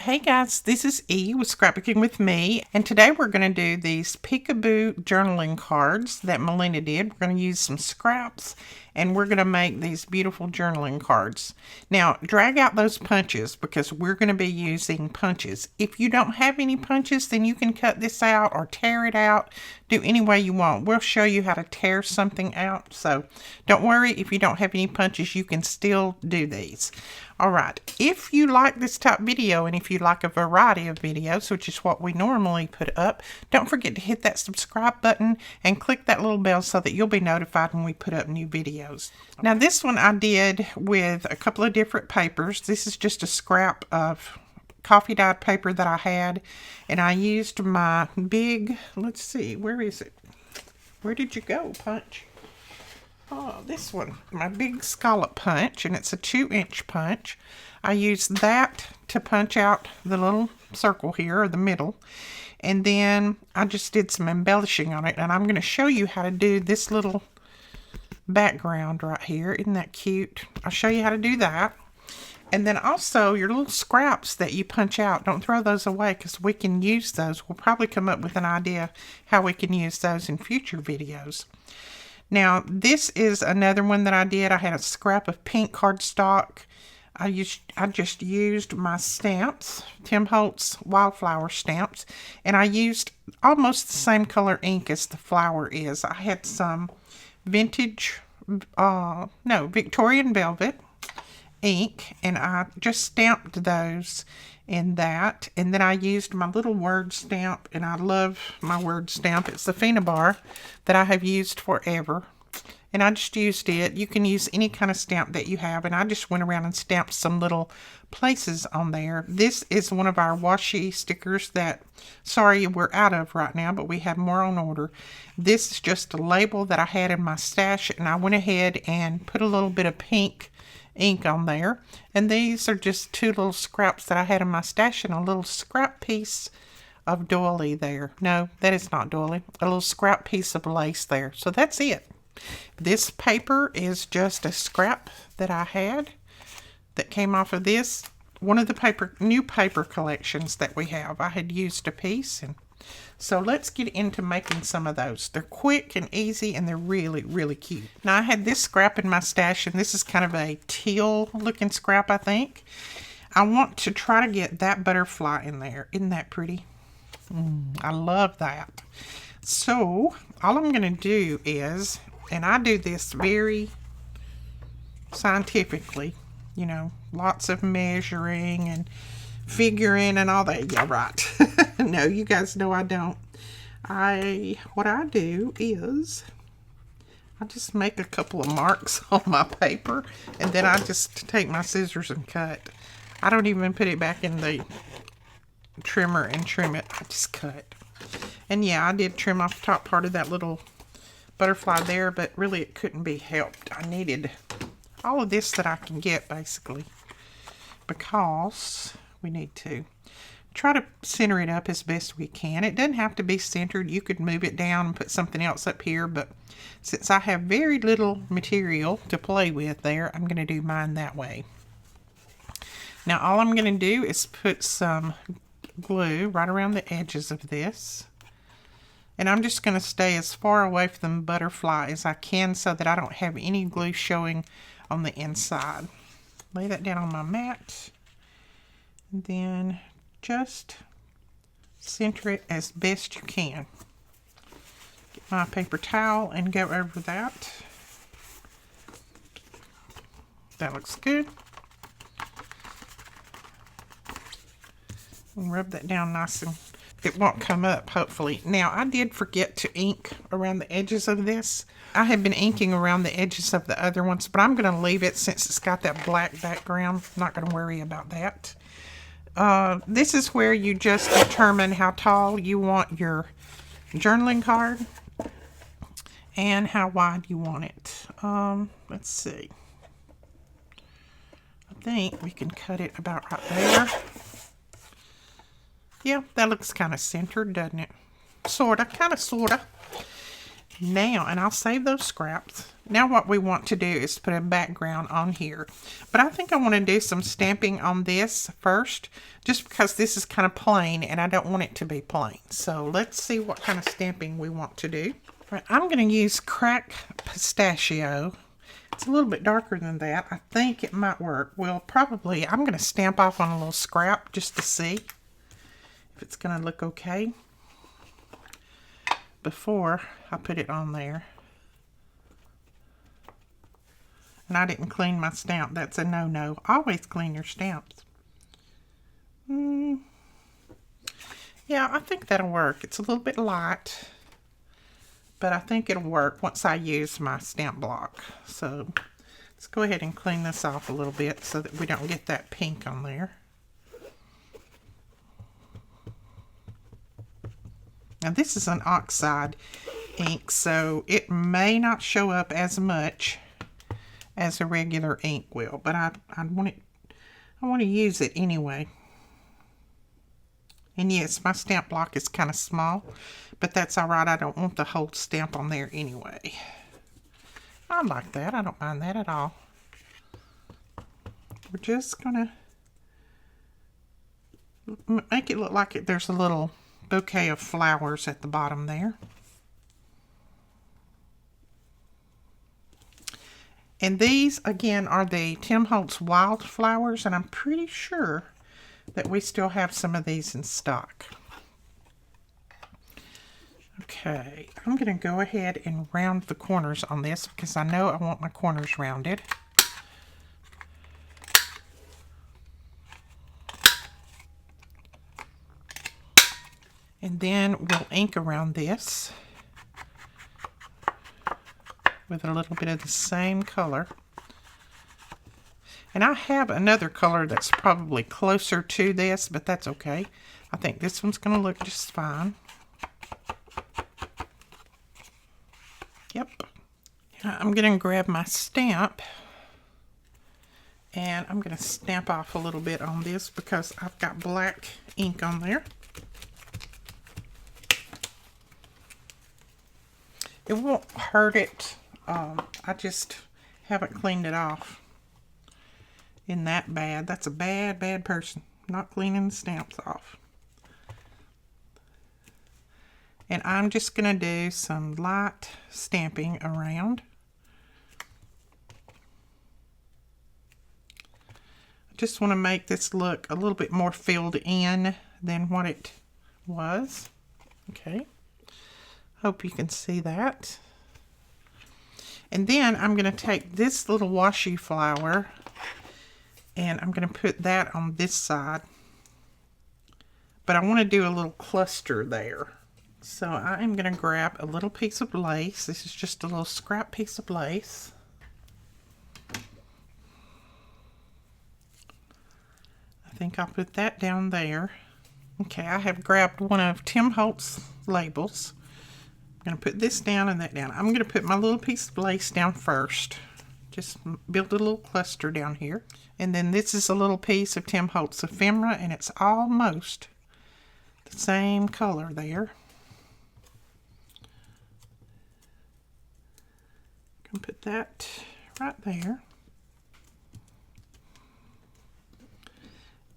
Hey guys, this is E with Scrapbooking with Me, and today we're going to do these peekaboo journaling cards that Melina did. We're going to use some scraps and we're going to make these beautiful journaling cards. Now, drag out those punches because we're going to be using punches. If you don't have any punches, then you can cut this out or tear it out. Do any way you want. We'll show you how to tear something out, so don't worry if you don't have any punches, you can still do these. Alright, if you like this type video and if you like a variety of videos, which is what we normally put up, don't forget to hit that subscribe button and click that little bell so that you'll be notified when we put up new videos. Now this one I did with a couple of different papers. This is just a scrap of coffee dyed paper that I had, and I used my big, let's see, where is it? Where did you go, punch? Oh, this one, my big scallop punch, and it's a 2-inch punch. I used that to punch out the little circle here, or the middle, and then I just did some embellishing on it, and I'm going to show you how to do this little background right here. Isn't that cute? I'll show you how to do that. And then also your little scraps that you punch out, don't throw those away because we can use those. We'll probably come up with an idea how we can use those in future videos. Now, this is another one that I did. I had a scrap of pink cardstock. I just used my stamps, Tim Holtz Wildflower stamps, and I used almost the same color ink as the flower is. I had some Victorian Velvet ink, and I just stamped those in that, and then I used my little word stamp, and I love my word stamp. It's the Vinemont that I have used forever, and I just used it. You can use any kind of stamp that you have, and I just went around and stamped some little places on there. This is one of our washi stickers that, sorry, we're out of right now, but we have more on order. This is just a label that I had in my stash, and I went ahead and put a little bit of pink ink on there, and these are just 2 little scraps that I had in my stash, and a little scrap piece of doily there. No, that is not doily. A little scrap piece of lace there. So that's it. This paper is just a scrap that I had that came off of this. One of the new paper collections that we have. I had used a piece, and so let's get into making some of those. They're quick and easy, and they're really, really cute. Now, I had this scrap in my stash, and this is kind of a teal looking scrap, I think. I want to try to get that butterfly in there. Isn't that pretty? I love that. So, all I'm going to do is, and I do this very scientifically, you know, lots of measuring and figuring and all that. Yeah, right. No, you guys know I don't. What I do is I just make a couple of marks on my paper, and then I just take my scissors and cut. I don't even put it back in the trimmer and trim it. I just cut. And yeah, I did trim off the top part of that little butterfly there, but really it couldn't be helped. I needed all of this that I can get, basically, because we need to try to center it up as best we can. It doesn't have to be centered. You could move it down and put something else up here, but since I have very little material to play with there, I'm going to do mine that way. Now, all I'm going to do is put some glue right around the edges of this, and I'm just going to stay as far away from the butterfly as I can so that I don't have any glue showing on the inside. Lay that down on my mat, and then just center it as best you can. Get my paper towel and go over that. That looks good. And rub that down nice, and it won't come up, hopefully. Now, I did forget to ink around the edges of this. I have been inking around the edges of the other ones, but I'm going to leave it since it's got that black background. I'm not going to worry about that. This is where you just determine how tall you want your journaling card and how wide you want it. Let's see. I think we can cut it about right there. Yeah, that looks kind of centered, doesn't it? Sorta, kind of, sorta. Now, and I'll save those scraps. Now what we want to do is put a background on here. But I think I want to do some stamping on this first, just because this is kind of plain and I don't want it to be plain. So let's see what kind of stamping we want to do. All right, I'm going to use Crack Pistachio. It's a little bit darker than that. I think it might work. Well, probably I'm going to stamp off on a little scrap just to see if it's going to look okay before I put it on there. And I didn't clean my stamp. That's a no-no. Always clean your stamps. Yeah, I think that'll work. It's a little bit light, but I think it'll work once I use my stamp block. So let's go ahead and clean this off a little bit so that we don't get that pink on there. Now this is an oxide ink, so it may not show up as much as a regular ink will, but I want to use it anyway. And yes, my stamp block is kind of small, but that's all right. I don't want the whole stamp on there anyway. I like that. I don't mind that at all. We're just gonna make it look like there's a little bouquet of flowers at the bottom there. And these again are the Tim Holtz Wildflowers, and I'm pretty sure that we still have some of these in stock. Okay, I'm going to go ahead and round the corners on this because I know I want my corners rounded. And then we'll ink around this with a little bit of the same color. And I have another color that's probably closer to this, but that's okay. I think this one's going to look just fine. Yep. I'm going to grab my stamp and I'm going to stamp off a little bit on this because I've got black ink on there. It won't hurt it. I just haven't cleaned it off. Isn't that bad? That's a bad person. Not cleaning the stamps off. And I'm just going to do some light stamping around. I just want to make this look a little bit more filled in than what it was. Okay. Hope you can see that. And then I'm going to take this little washi flower and I'm going to put that on this side. But I want to do a little cluster there. So I am going to grab a little piece of lace. This is just a little scrap piece of lace. I think I'll put that down there. Okay, I have grabbed one of Tim Holtz labels. I'm going to put this down and that down. I'm going to put my little piece of lace down first. Just build a little cluster down here. And then this is a little piece of Tim Holtz ephemera, and it's almost the same color there. I'm going to put that right there.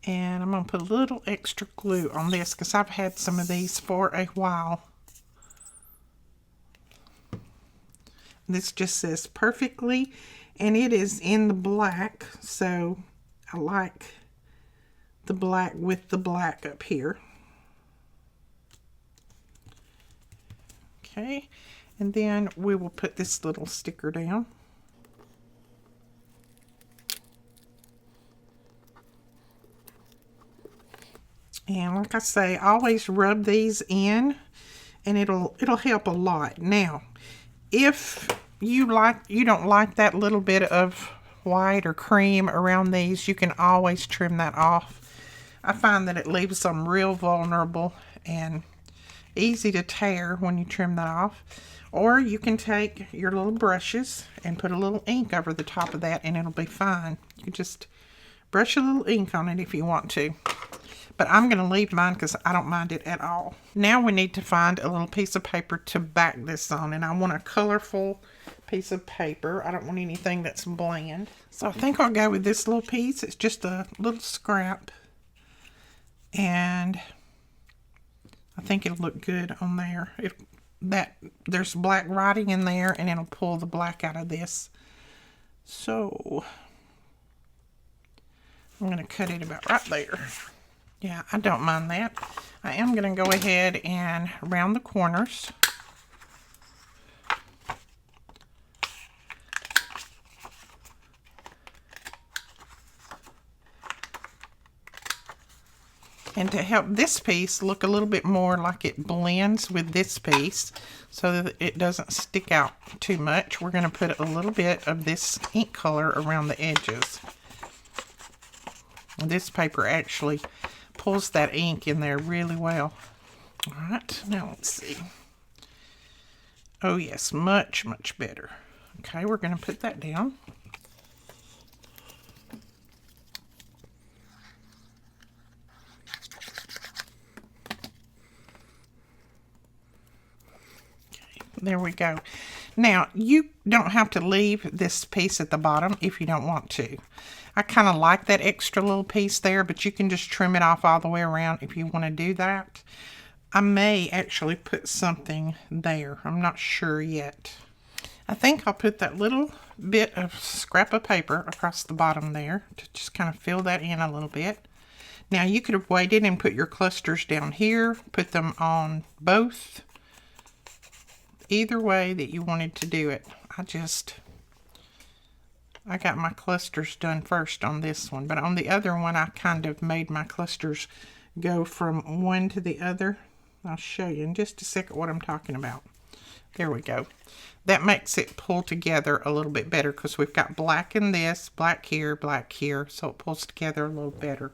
And I'm going to put a little extra glue on this because I've had some of these for a while. This just says perfectly, and it is in the black, so I like the black with the black up here. Okay, and then we will put this little sticker down. And like I say, always rub these in, and it'll help a lot. Now, if you don't like that little bit of white or cream around these, you can always trim that off. I find that it leaves them real vulnerable and easy to tear when you trim that off. Or you can take your little brushes and put a little ink over the top of that and it'll be fine. You just brush a little ink on it if you want to. but I'm going to leave mine because I don't mind it at all. Now we need to find a little piece of paper to back this on, and I want a colorful piece of paper. I don't want anything that's bland. So I think I'll go with this little piece. It's just a little scrap, and I think it'll look good on there. There's black writing in there, and it'll pull the black out of this. So I'm going to cut it about right there. Yeah, I don't mind that. I am going to go ahead and round the corners. And to help this piece look a little bit more like it blends with this piece so that it doesn't stick out too much, we're going to put a little bit of this ink color around the edges. And this paper actually pulls that ink in there really well. All right, now let's see. Oh yes, much, much better. Okay, we're going to put that down. There we go. Now, you don't have to leave this piece at the bottom if you don't want to. I kind of like that extra little piece there, but you can just trim it off all the way around if you want to do that. I may actually put something there. I'm not sure yet. I think I'll put that little bit of scrap of paper across the bottom there to just kind of fill that in a little bit. Now, you could have waited and put your clusters down here, put them on both. Either way that you wanted to do it. I got my clusters done first on this one, but on the other one I kind of made my clusters go from one to the other. I'll show you in just a second what I'm talking about. There we go. That makes it pull together a little bit better because we've got black in this, black here, so it pulls together a little better.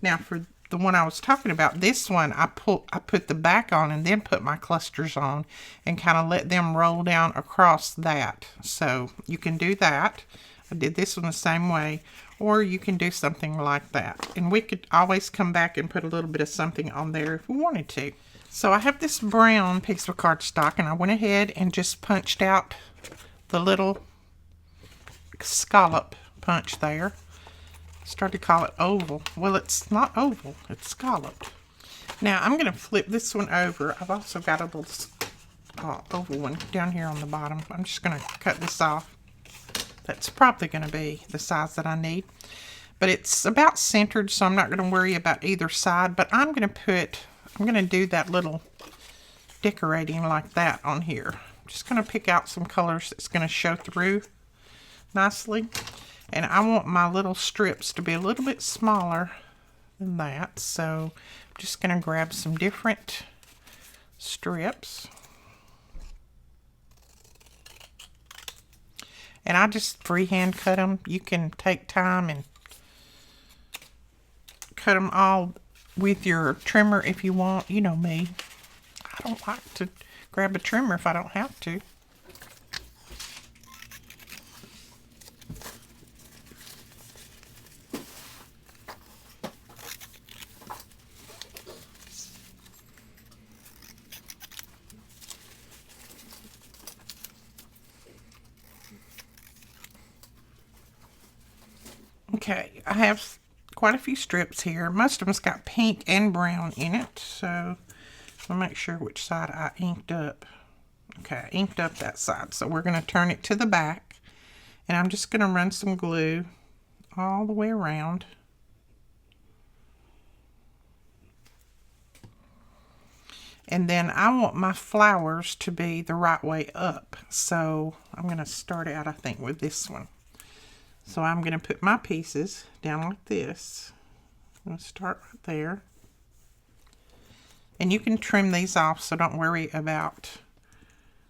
Now for the one I was talking about, this one, I put the back on and then put my clusters on and kind of let them roll down across that. So you can do that. I did this one the same way, or you can do something like that. And we could always come back and put a little bit of something on there if we wanted to. So I have this brown piece of cardstock, and I went ahead and just punched out the little scallop punch there. Started to call it oval. Well, it's not oval, it's scalloped. Now I'm going to flip this one over. I've also got a little oval one down here on the bottom. I'm just going to cut this off. That's probably going to be the size that I need. But it's about centered, so I'm not going to worry about either side. But I'm going to do that little decorating like that on here. I'm just going to pick out some colors that's going to show through nicely. And I want my little strips to be a little bit smaller than that. So I'm just going to grab some different strips. And I just freehand cut them. You can take time and cut them all with your trimmer if you want. You know me. I don't like to grab a trimmer if I don't have to. Okay, I have quite a few strips here. Most of them's got pink and brown in it, so I'll make sure which side I inked up. Okay, I inked up that side, so we're going to turn it to the back, and I'm just going to run some glue all the way around. And then I want my flowers to be the right way up, so I'm going to start out, I think, with this one. So I'm going to put my pieces down like this. I'm going to start right there. And you can trim these off, so don't worry about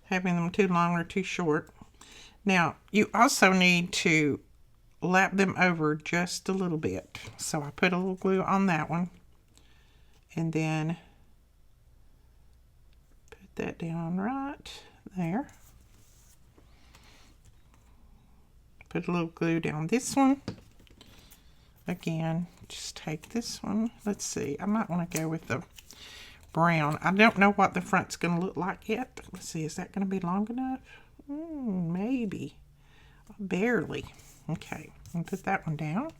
having them too long or too short. Now, you also need to lap them over just a little bit. So I put a little glue on that one. And then put that down right there. Put a little glue down this one. again, just take this one. Let's see. I might want to go with the brown. I don't know what the front's going to look like yet. Let's see. Is that going to be long enough? Maybe. Barely. Okay. I'll put that one down.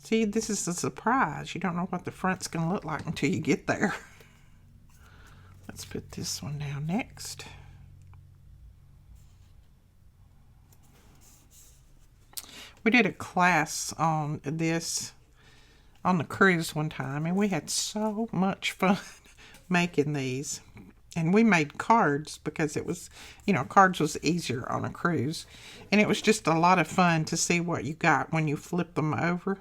See, this is a surprise. You don't know what the front's going to look like until you get there. Let's put this one down next. We did a class on this on the cruise one time, and we had so much fun making these. And we made cards because it was, cards was easier on a cruise. And it was just a lot of fun to see what you got when you flip them over.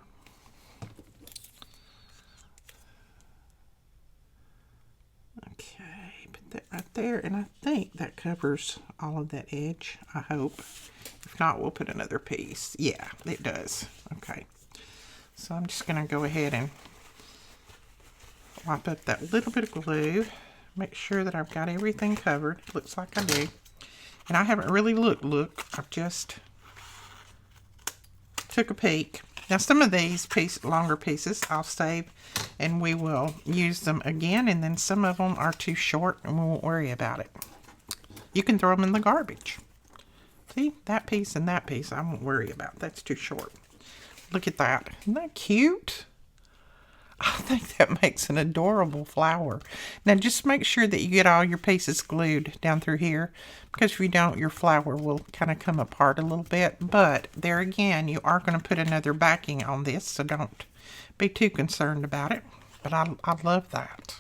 Okay, put that right there. And I think that covers all of that edge, I hope. If not, we'll put another piece. Yeah, it does. Okay. So I'm just going to go ahead and wipe up that little bit of glue. Make sure that I've got everything covered. Looks like I do. And I haven't really looked. I've just took a peek. Now some of these longer pieces I'll save and we will use them again. And then some of them are too short and we won't worry about it. You can throw them in the garbage. See, that piece and that piece I won't worry about. That's too short. Look at that. Isn't that cute? I think that makes an adorable flower. Now just make sure that you get all your pieces glued down through here, because if you don't, your flower will kind of come apart a little bit. But there again, you are going to put another backing on this, so don't be too concerned about it. But I love that.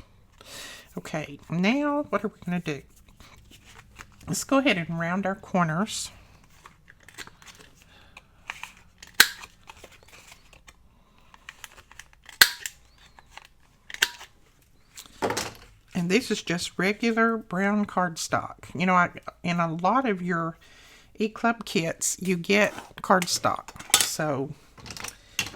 Okay, now what are we going to do? Let's go ahead and round our corners. And this is just regular brown cardstock. In a lot of your E-Club kits, you get cardstock. So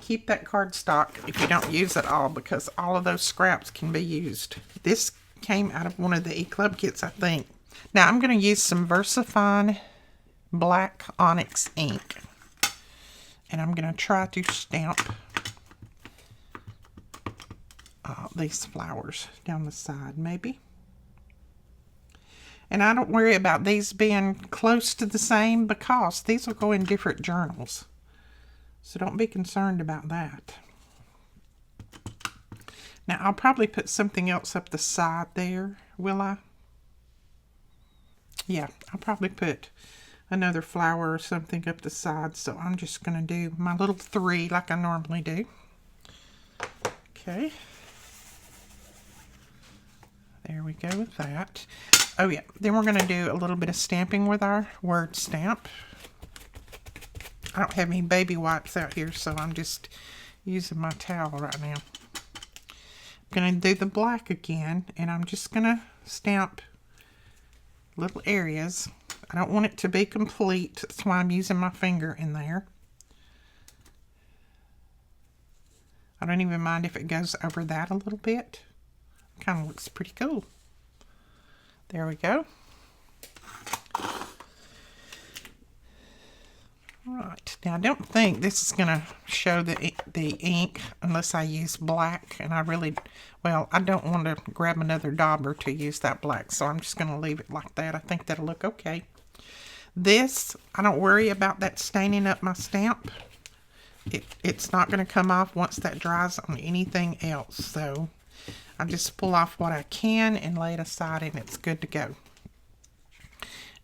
keep that cardstock if you don't use it all, because all of those scraps can be used. This came out of one of the E-Club kits, I think. Now I'm going to use some VersaFine black onyx ink. And I'm going to try to stamp these flowers down the side, maybe. And I don't worry about these being close to the same, because these will go in different journals. So don't be concerned about that. Now I'll probably put something else up the side there, will I? Yeah, I'll probably put another flower or something up the side. So I'm just going to do my little 3 like I normally do. Okay. There we go with that. Oh yeah, then we're going to do a little bit of stamping with our word stamp. I don't have any baby wipes out here, so I'm just using my towel right now. I'm going to do the black again, and I'm just going to stamp little areas. I don't want it to be complete, that's why I'm using my finger in there. I don't even mind if it goes over that a little bit. Kind of looks pretty cool. There we go. Right, now I don't think this is going to show the ink unless I use black, and I don't want to grab another dauber to use that black, so I'm just going to leave it like that. I think that'll look okay. This, I don't worry about that staining up my stamp. It's not going to come off once that dries on anything else, so I just pull off what I can and lay it aside, and it's good to go.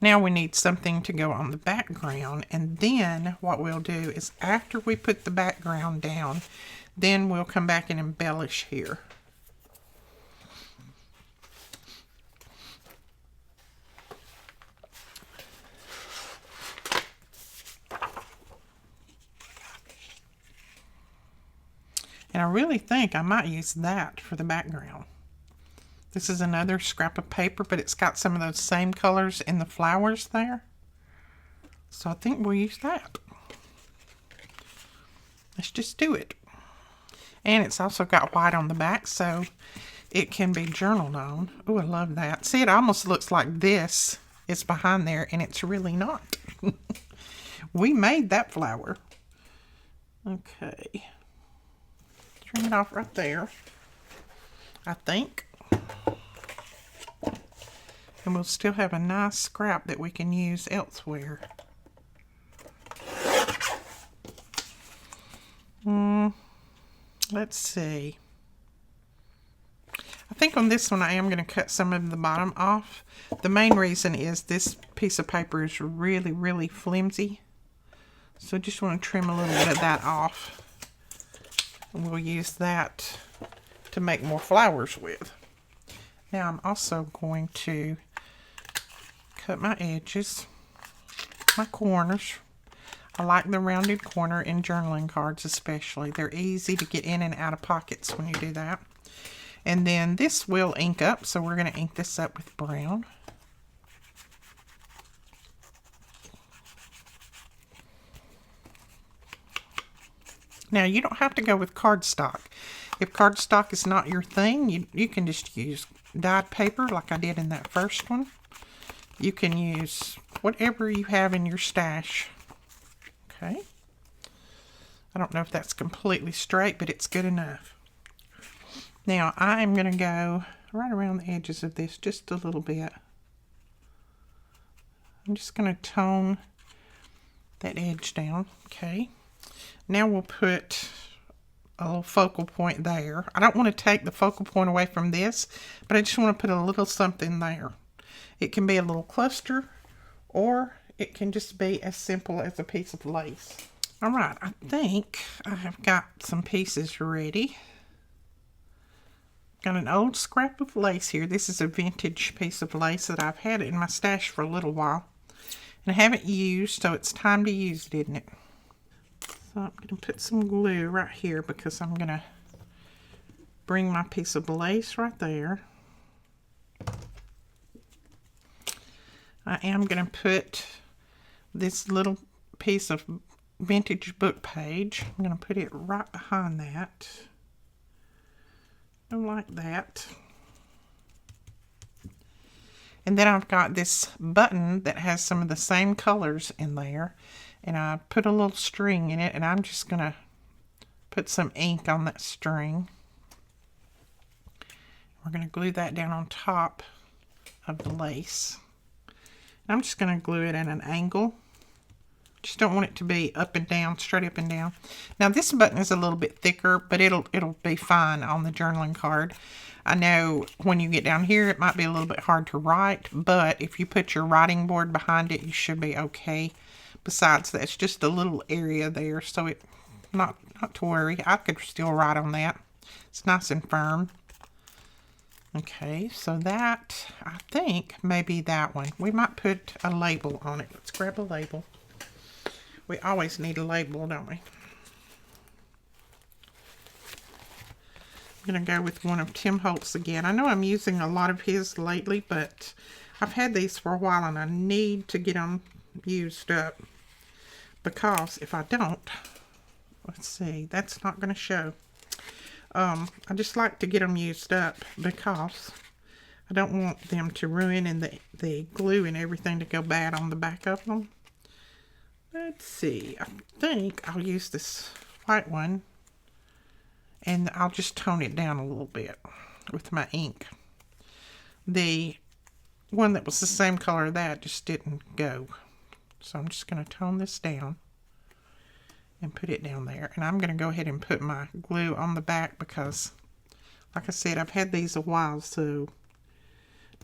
Now we need something to go on the background, and then what we'll do is after we put the background down, then we'll come back and embellish here. And I really think I might use that for the background. This is another scrap of paper, but it's got some of those same colors in the flowers there. So I think we'll use that. Let's just do it. And it's also got white on the back, so it can be journaled on. Oh, I love that. See, it almost looks like this is behind there, and it's really not. We made that flower. Okay. Trim it off right there, I think. And we'll still have a nice scrap that we can use elsewhere. Let's see. I think on this one I am going to cut some of the bottom off. The main reason is this piece of paper is really, really flimsy. So just want to trim a little bit of that off. And we'll use that to make more flowers with. Now I'm also going to cut my edges, my corners. I like the rounded corner in journaling cards especially. They're easy to get in and out of pockets when you do that. And then this will ink up, so we're going to ink this up with brown. Now you don't have to go with cardstock. If cardstock is not your thing, you can just use dyed paper like I did in that first one. You can use whatever you have in your stash. Okay. I don't know if that's completely straight, but it's good enough. Now I'm going to go right around the edges of this just a little bit. I'm just going to tone that edge down. Okay. Now we'll put a little focal point there. I don't want to take the focal point away from this, but I just want to put a little something there. It can be a little cluster, or it can just be as simple as a piece of lace. All right, I think I have got some pieces ready. Got an old scrap of lace here. This is a vintage piece of lace that I've had in my stash for a little while. And I haven't used, so it's time to use it, isn't it? So I'm going to put some glue right here because I'm going to bring my piece of lace right there. I am going to put this little piece of vintage book page. I'm going to put it right behind that. Like that. And then I've got this button that has some of the same colors in there. And I put a little string in it, and I'm just going to put some ink on that string. We're going to glue that down on top of the lace. I'm just going to glue it at an angle. Just don't want it to be up and down, straight up and down. Now this button is a little bit thicker, but it'll be fine on the journaling card. I know when you get down here, it might be a little bit hard to write, but if you put your writing board behind it, you should be okay. Besides, that's just a little area there, so it not to worry. I could still write on that. It's nice and firm. Okay, so that, I think, may be that one. We might put a label on it. Let's grab a label. We always need a label, don't we? I'm going to go with one of Tim Holtz again. I know I'm using a lot of his lately, but I've had these for a while and I need to get them used up. Because if I don't, let's see, that's not going to show. I just like to get them used up because I don't want them to ruin and the glue and everything to go bad on the back of them. Let's see, I think I'll use this white one and I'll just tone it down a little bit with my ink. The one that was the same color as that just didn't go. So I'm just going to tone this down and put it down there. And I'm going to go ahead and put my glue on the back because, like I said, I've had these a while, so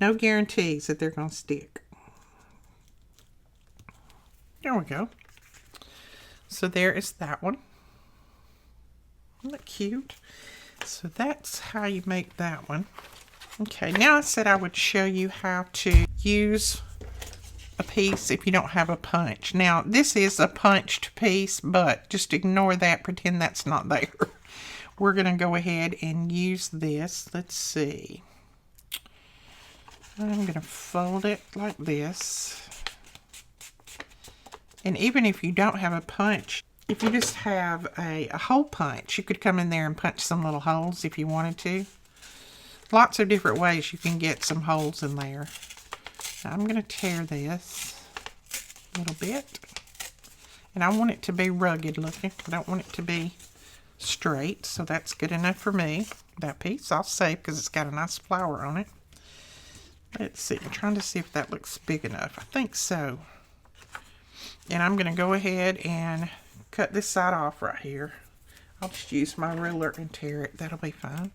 no guarantees that they're going to stick. There we go. So there is that one. Isn't that cute? So that's how you make that one. Okay, now I said I would show you how to use a piece if you don't have a punch. Now, this is a punched piece, but just ignore that. Pretend that's not there. We're going to go ahead and use this. Let's see. I'm going to fold it like this. And even if you don't have a punch, if you just have a hole punch, you could come in there and punch some little holes if you wanted to. Lots of different ways you can get some holes in there. Now I'm going to tear this a little bit. And I want it to be rugged looking. I don't want it to be straight, so that's good enough for me. That piece I'll save because it's got a nice flower on it. Let's see, I'm trying to see if that looks big enough. I think so. And I'm going to go ahead and cut this side off right here. I'll just use my ruler and tear it. That'll be fine.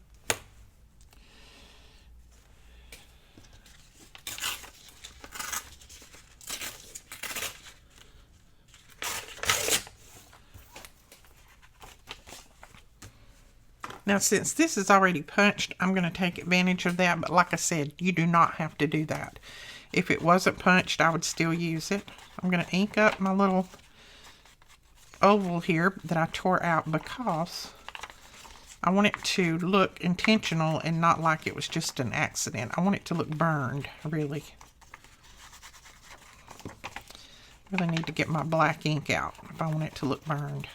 Now, since this is already punched, I'm going to take advantage of that. But like I said, you do not have to do that. If it wasn't punched, I would still use it. I'm going to ink up my little oval here that I tore out because I want it to look intentional and not like it was just an accident. I want it to look burned, really. Really need to get my black ink out if I want it to look burned.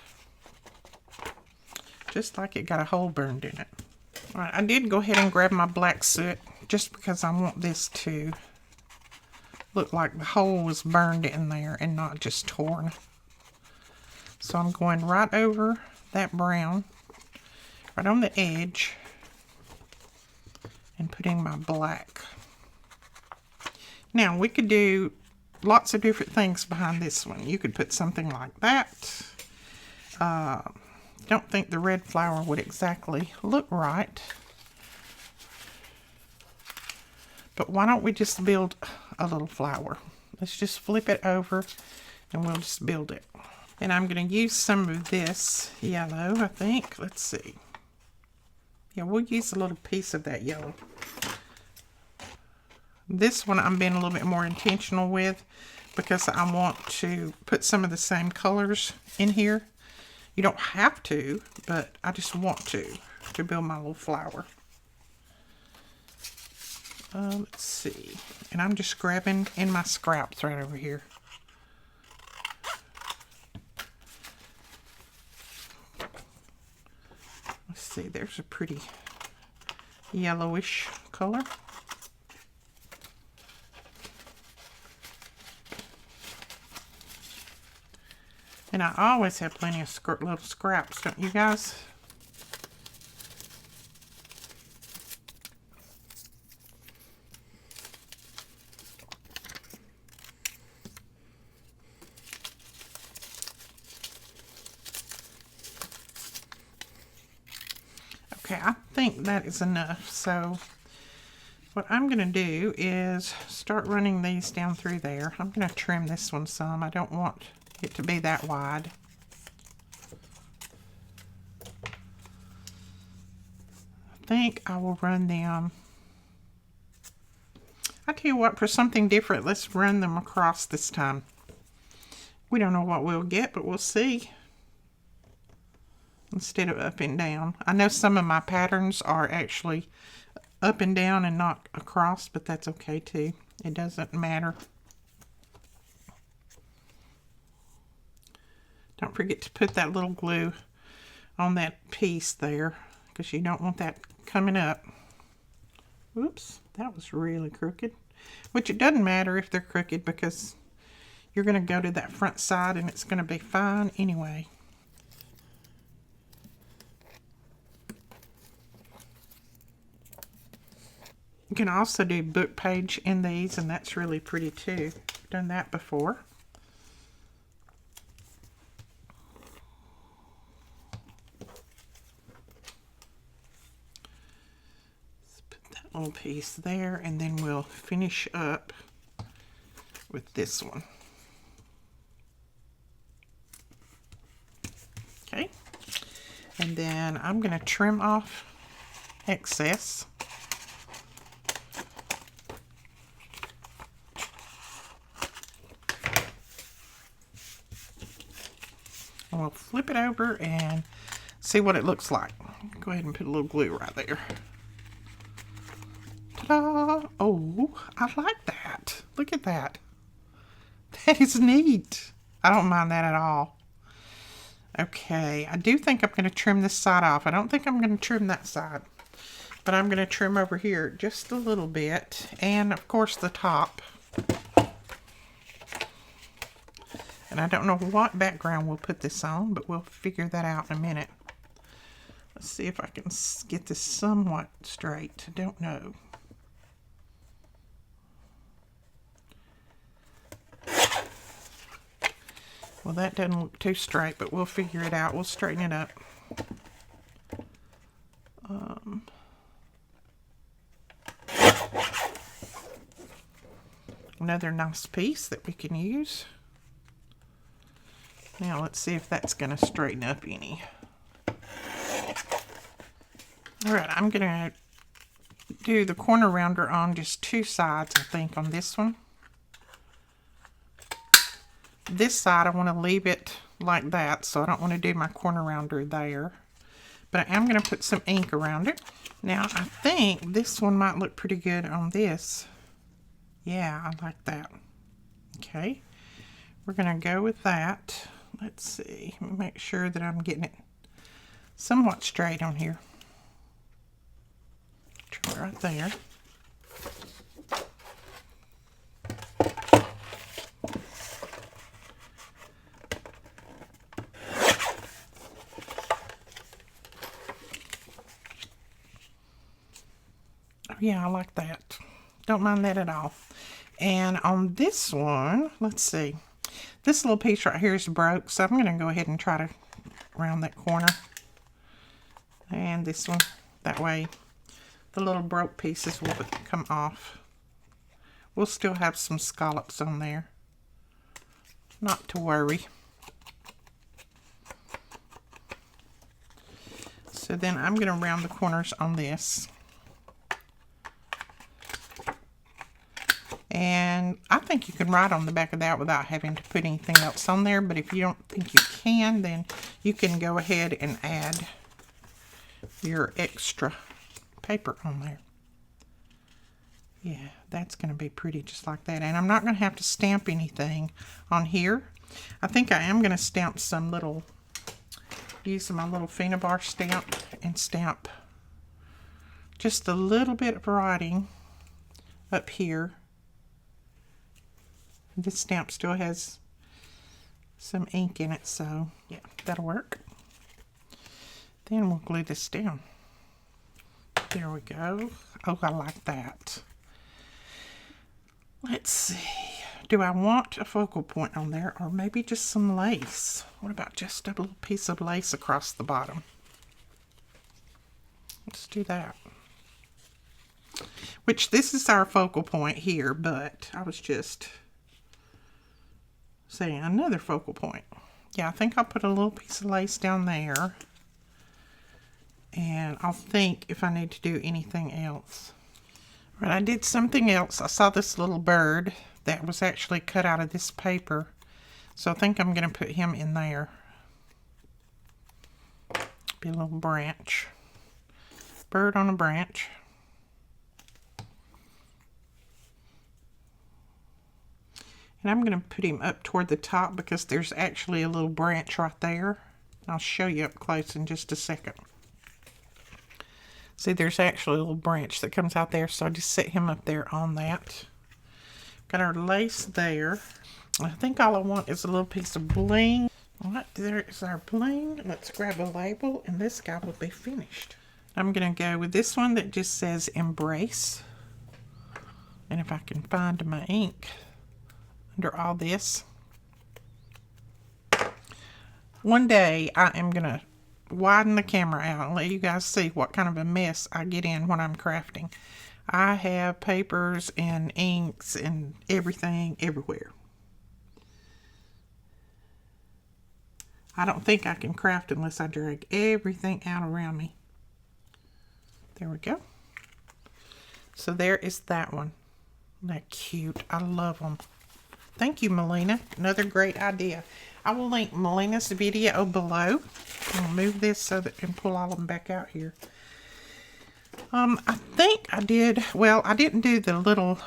Just like it got a hole burned in it. Alright, I did go ahead and grab my black soot just because I want this to look like the hole was burned in there and not just torn. So I'm going right over that brown, right on the edge, and putting my black. Now we could do lots of different things behind this one. You could put something like that. Don't think the red flower would exactly look right. But why don't we just build a little flower? Let's just flip it over and we'll just build it. And I'm going to use some of this yellow, I think. Let's see. Yeah, we'll use a little piece of that yellow. This one I'm being a little bit more intentional with because I want to put some of the same colors in here. You don't have to, but I just want to build my little flower. Let's see. And I'm just grabbing in my scraps right over here. Let's see, there's a pretty yellowish color. And I always have plenty of little scraps, don't you guys? Okay, I think that is enough. So what I'm going to do is start running these down through there. I'm going to trim this one some. I don't want it to be that wide. I think I will run them. I tell you what, for something different, let's run them across this time. We don't know what we'll get, but we'll see. Instead of up and down. I know some of my patterns are actually up and down and not across, but that's okay too. It doesn't matter. Don't forget to put that little glue on that piece there because you don't want that coming up. Whoops, that was really crooked. Which it doesn't matter if they're crooked because you're going to go to that front side and it's going to be fine anyway. You can also do book page in these and that's really pretty too. I've done that before. Little piece there, and then we'll finish up with this one. Okay, and then I'm going to trim off excess. And we'll flip it over and see what it looks like. Go ahead and put a little glue right there. Oh, I like that. Look at that. That is neat. I don't mind that at all. Okay, I do think I'm going to trim this side off. I don't think I'm going to trim that side. But I'm going to trim over here just a little bit. And, of course, the top. And And I don't know what background we'll put this on, but we'll figure that out in a minute. Let's see if I can get this somewhat straight. I don't know. Well, that doesn't look too straight, but we'll figure it out. We'll straighten it up. Another nice piece that we can use. Now let's see if that's going to straighten up any. Alright, I'm going to do the corner rounder on just two sides, I think, on this one. This side I want to leave it like that, so I don't want to do my corner rounder there. But I am going to put some ink around it. Now I think this one might look pretty good on this. Yeah, I like that. Okay, we're going to go with that. Let's see, let me make sure that I'm getting it somewhat straight on here. Try right there. Oh yeah, I like that. Don't mind that at all. And on this one, let's see. This little piece right here is broke, so I'm going to go ahead and try to round that corner. And this one, that way the little broke pieces will come off. We'll still have some scallops on there. Not to worry. So then I'm going to round the corners on this. And I think you can write on the back of that without having to put anything else on there. But if you don't think you can, then you can go ahead and add your extra paper on there. Yeah, that's going to be pretty just like that. And I'm not going to have to stamp anything on here. I think I am going to stamp some little, use my little Vinemont stamp and stamp just a little bit of writing up here. This stamp still has some ink in it, so yeah, that'll work. Then we'll glue this down. There we go. Oh, I like that. Let's see. Do I want a focal point on there, or maybe just some lace? What about just a little piece of lace across the bottom? Let's do that. Which this is our focal point here, but I was just saying another focal point. Yeah, I think I'll put a little piece of lace down there. And I'll think if I need to do anything else. Right, I did something else. I saw this little bird that was actually cut out of this paper. So I think I'm going to put him in there. Be a little branch. Bird on a branch. And I'm going to put him up toward the top because there's actually a little branch right there. I'll show you up close in just a second. See, there's actually a little branch that comes out there, so I just set him up there on that. Got our lace there. I think all I want is a little piece of bling. All right, there is our bling. Let's grab a label, and this guy will be finished. I'm going to go with this one that just says Embrace. And if I can find my ink under all this. One day I am going to widen the camera out and let you guys see what kind of a mess I get in when I'm crafting. I have papers and inks and everything everywhere. I don't think I can craft unless I drag everything out around me. There we go. So there is that one. Isn't that cute? I love them. Thank you, Melina. Another great idea. I will link Melina's video below. I'll move this so that I can pull all of them back out here. I think I did, well, I didn't do the little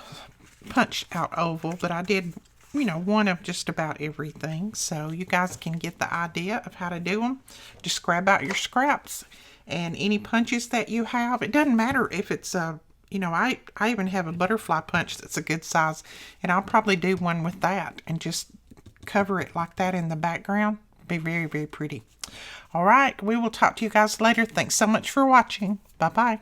punch out oval, but I did, you know, one of just about everything. So you guys can get the idea of how to do them. Just grab out your scraps and any punches that you have. It doesn't matter if it's a, you know, I even have a butterfly punch that's a good size, and I'll probably do one with that and just cover it like that in the background. Be very, very pretty. All right, we will talk to you guys later. Thanks so much for watching. Bye-bye.